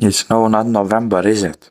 It's no, not November, is it?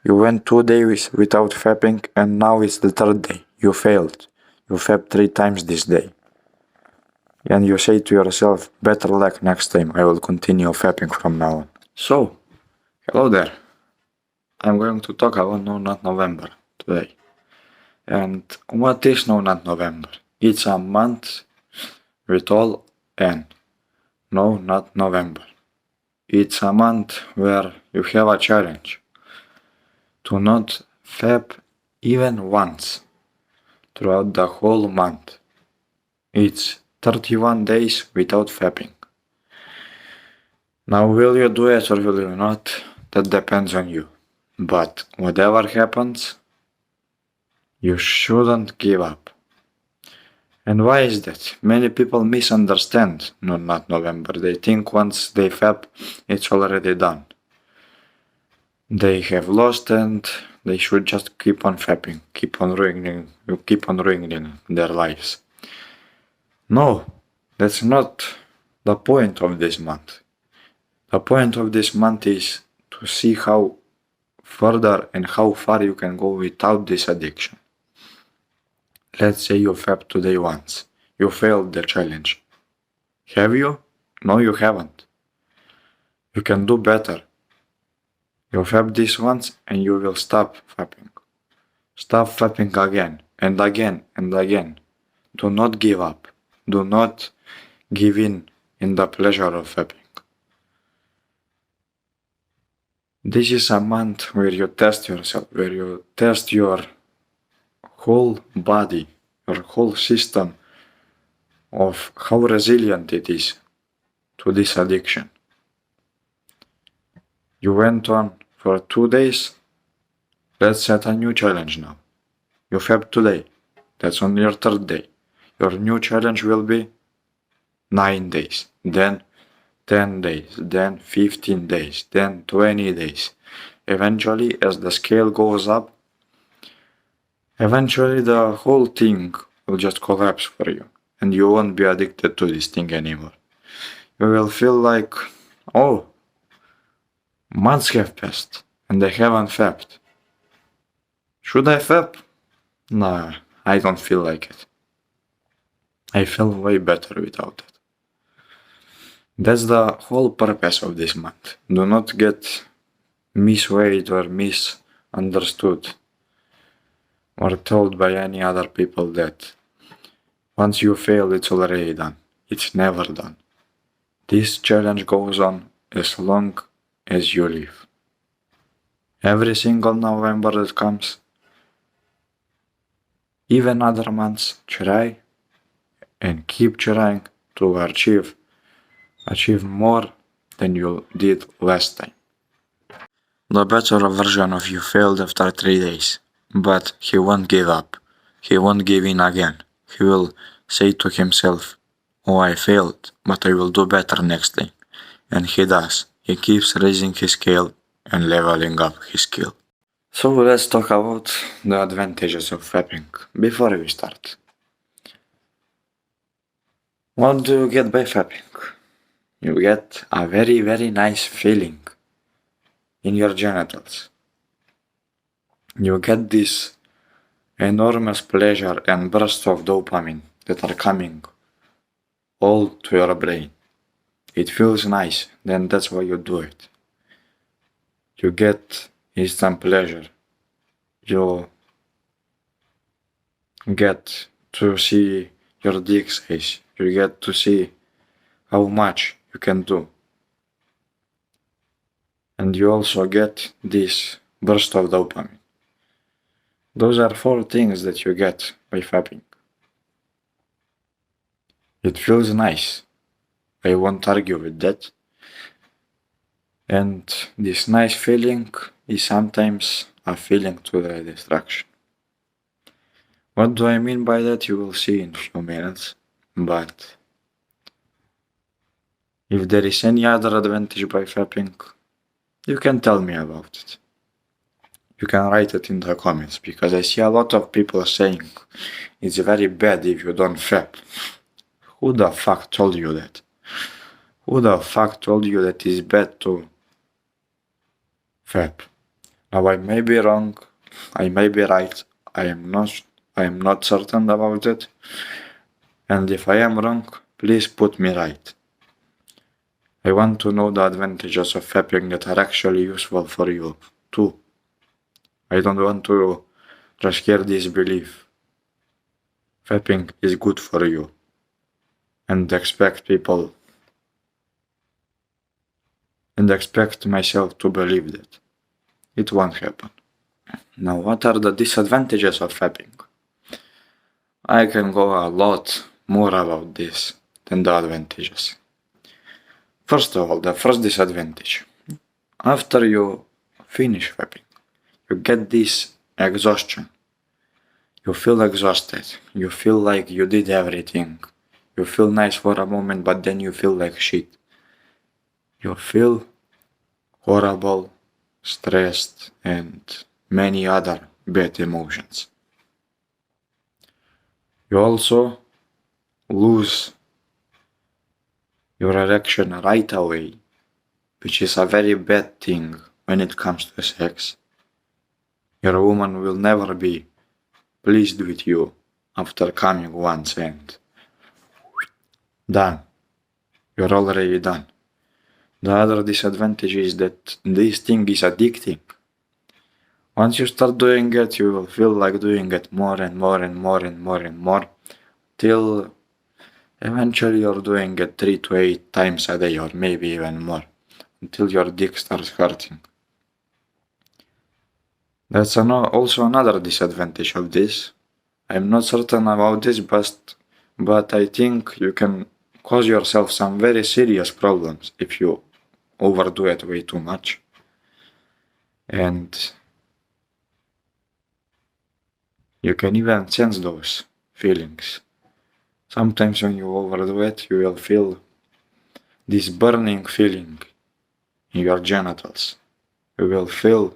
You went 2 days without fapping and now it's the third day. You failed. You fapped 3 times this day. And you say to yourself, better luck next time, I will continue fapping from now on. So, hello there. I'm going to talk about No Not November today. And what is No Not November? It's a month with all N. No, not November. It's a month where you have a challenge to not fap even once throughout the whole month. It's 31 days without fapping. Now, will you do it or will you not? That depends on you. But whatever happens, you shouldn't give up. And why is that? Many people misunderstand No Not November. They think once they fap, it's already done. They have lost and they should just keep on fapping, keep on ruining their lives. No, that's not the point of this month. The point of this month is to see how further and how far you can go without this addiction. Let's say you fapped today once. You failed the challenge. Have you? No, you haven't. You can do better. You fap this once and you will stop fapping. Stop fapping again and again and again. Do not give up. Do not give in the pleasure of fapping. This is a month where you test yourself, where you test your whole body, your whole system of how resilient it is to this addiction. You went on for 2 days. Let's set a new challenge now. You fapped today. That's on your third day. Your new challenge will be 9 days, then 10 days, then 15 days, then 20 days. Eventually, as the scale goes up, eventually the whole thing will just collapse for you and you won't be addicted to this thing anymore. You will feel like, oh, months have passed and I haven't fapped. Should I fap? Nah, I don't feel like it. I feel way better without it. That's the whole purpose of this month. Do not get misweighed or misunderstood or told by any other people that once you fail, it's already done. It's never done. This challenge goes on as long as you live. Every single November that comes, even other months, try and keep trying to achieve more than you did last time. The better version of you failed after 3 days, but he won't give up. He won't give in again. He will say to himself, oh, I failed, but I will do better next time. And he does. He keeps raising his scale and leveling up his skill. So let's talk about the advantages of fapping before we start. What do you get by fapping? You get a very, very nice feeling in your genitals. You get this enormous pleasure and burst of dopamine that are coming all to your brain. It feels nice, then that's why you do it. You get instant pleasure. You get to see your dick size. You get to see how much you can do. And you also get this burst of dopamine. Those are 4 things that you get by fapping. It feels nice. I won't argue with that. And this nice feeling is sometimes a feeling to the distraction. What do I mean by that? You will see in a few minutes. But if there is any other advantage by fapping, you can tell me about it. You can write it in the comments, because I see a lot of people saying it's very bad if you don't fap. Who the fuck told you that? Who the fuck told you that it's bad to fap. Now I may be wrong, I may be right, I am not certain about it, and if I am wrong, please put me right. I want to know the advantages of fapping that are actually useful for you, too. I don't want to just hear this belief. Fapping is good for you, and expect myself to believe that. It won't happen. Now, what are the disadvantages of fapping? I can go a lot more about this than the advantages. First of all, the first disadvantage. After you finish fapping, you get this exhaustion. You feel exhausted. You feel like you did everything. You feel nice for a moment, but then you feel like shit. You feel horrible, stressed, and many other bad emotions. You also lose your erection right away, which is a very bad thing when it comes to sex. Your woman will never be pleased with you after coming once and done. You're already done. The other disadvantage is that this thing is addicting. Once you start doing it, you will feel like doing it more and more and more and more and more till eventually you're doing it 3 to 8 times a day or maybe even more until your dick starts hurting. That's also another disadvantage of this. I'm not certain about this, but I think you can cause yourself some very serious problems if you overdo it way too much. And you can even sense those feelings. Sometimes when you overdo it, you will feel this burning feeling in your genitals. You will feel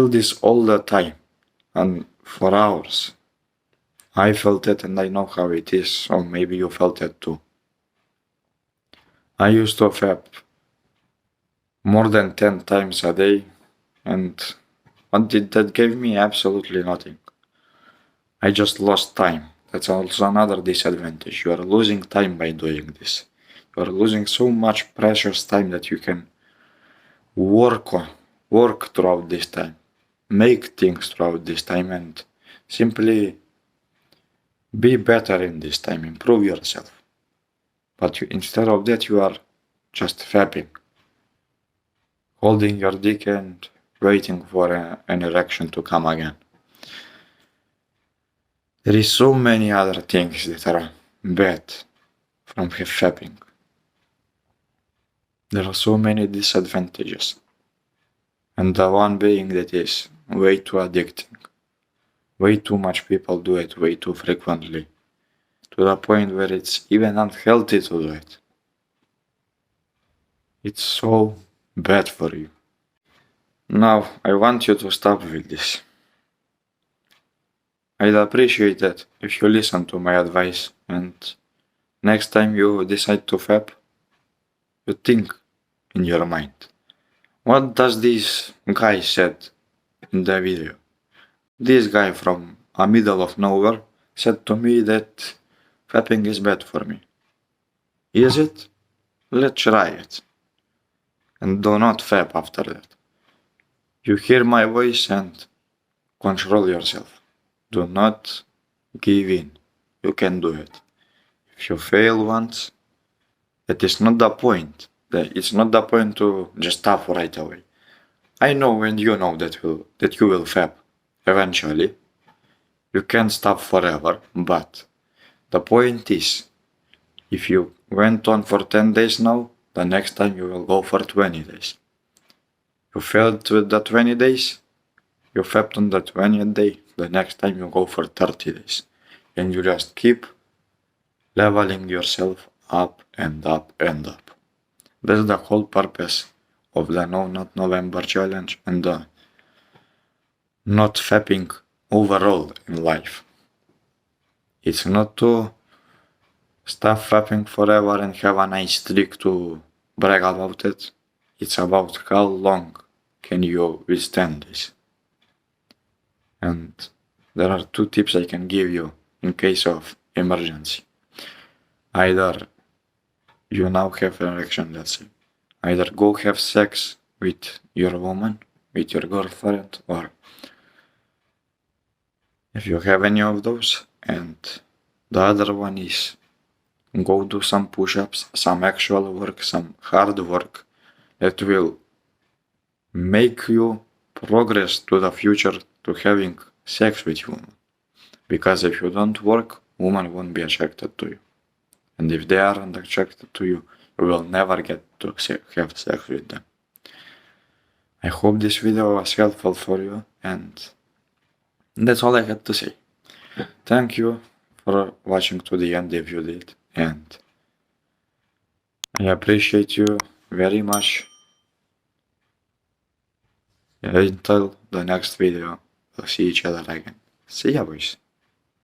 this all the time and for hours. I felt it and I know how it is, so maybe you felt it too. I used to fap more than 10 times a day, and what did that give me? Absolutely nothing. I just lost time. That's also another disadvantage. You are losing time by doing this. You are losing so much precious time that you can work throughout this time, make things throughout this time, and simply be better in this time, improve yourself. But instead of that, you are just fapping, holding your dick and waiting for an erection to come again. There is so many other things that are bad from fapping. There are so many disadvantages. And the one being that is way too addicting. Way too much people do it way too frequently. To the point where it's even unhealthy to do it. It's so bad for you. Now, I want you to stop with this. I'd appreciate it if you listen to my advice and next time you decide to fap, you think in your mind. What does this guy said in the video? This guy from a middle of nowhere said to me that fapping is bad for me. Is it? Let's try it. And do not fap after that. You hear my voice and control yourself. Do not give in. You can do it. If you fail once, that is not the point. It's not the point to just stop right away. I know and you know that you will fap eventually. You can't stop forever, but the point is, if you went on for 10 days now, the next time you will go for 20 days. You failed with the 20 days, you fapped on the 20th day, the next time you go for 30 days. And you just keep leveling yourself up and up and up. That's the whole purpose of the No Not November challenge and the not fapping overall in life. It's not to stop fapping forever and have a nice streak to brag about it. It's about how long can you withstand this. And there are 2 tips I can give you in case of emergency. Either you now have an erection, let's say. Either go have sex with your woman, with your girlfriend, or if you have any of those. And the other one is go do some push-ups, some actual work, some hard work that will make you progress to the future to having sex with women. Because if you don't work, women won't be attracted to you. And if they aren't attracted to you, you will never get to have sex with them. I hope this video was helpful for you, and that's all I had to say. Thank you for watching to the end if you did, and I appreciate you very much. Until the next video, we'll see each other again. See ya, boys.